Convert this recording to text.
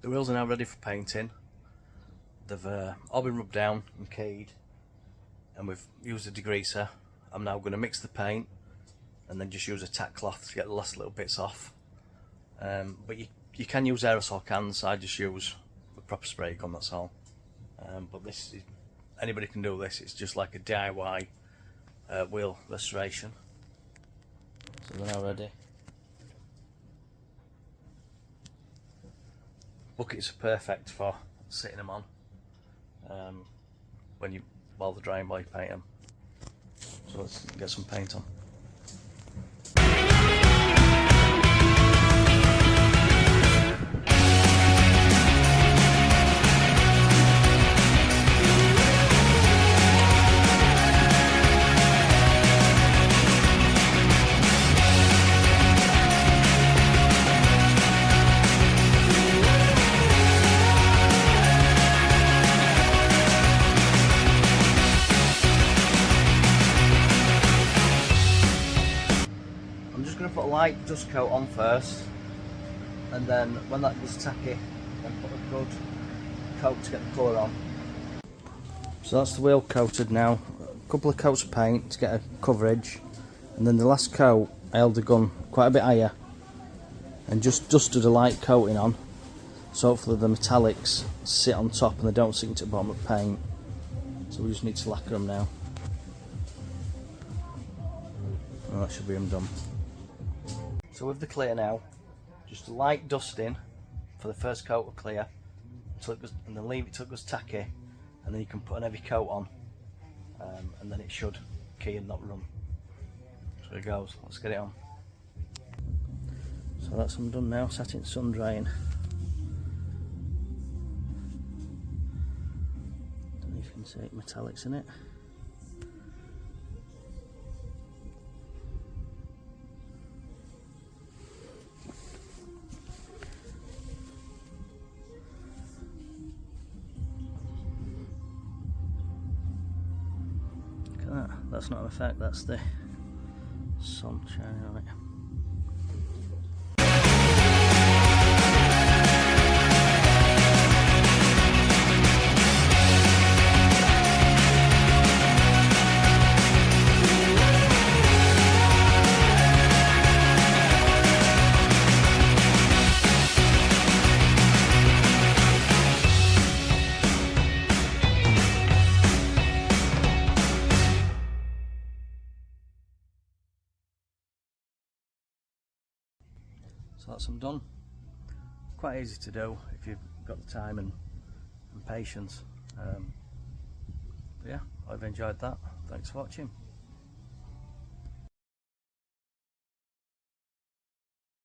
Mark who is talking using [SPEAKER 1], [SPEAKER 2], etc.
[SPEAKER 1] The wheels are now ready for painting. They've all been rubbed down and keyed, and we've used a degreaser. I'm now going to mix the paint and then just use a tack cloth to get the last little bits off. But you can use aerosol cans. I just use a proper spray gun, that's all. But this is, anybody can do this. It's just like a DIY wheel restoration. So they're now ready. Buckets are perfect for sitting them on while they're drying, while you paint them. So let's get some paint on. I'm just going to put a light dust coat on first, and then when that gets tacky, then put a good coat to get the colour on. So that's the wheel coated now. A couple of coats of paint to get a coverage, and then the last coat I held the gun quite a bit higher and just dusted a light coating on, so hopefully the metallics sit on top and they don't sink to the bottom of the paint. So we just need to lacquer them now. And that should be them done. So with the clear now, just a light dusting for the first coat of clear, and then leave it till it goes tacky, and then you can put an heavy coat on, and then it should key and not run. So it goes. Let's get it on. So that's them done now, sat in sun drying. Don't know if you can see metallics in it. That's not an effect, that's the sun shining on it. So that's them done. Quite easy to do if you've got the time and patience. Yeah, I've enjoyed that. Thanks for watching.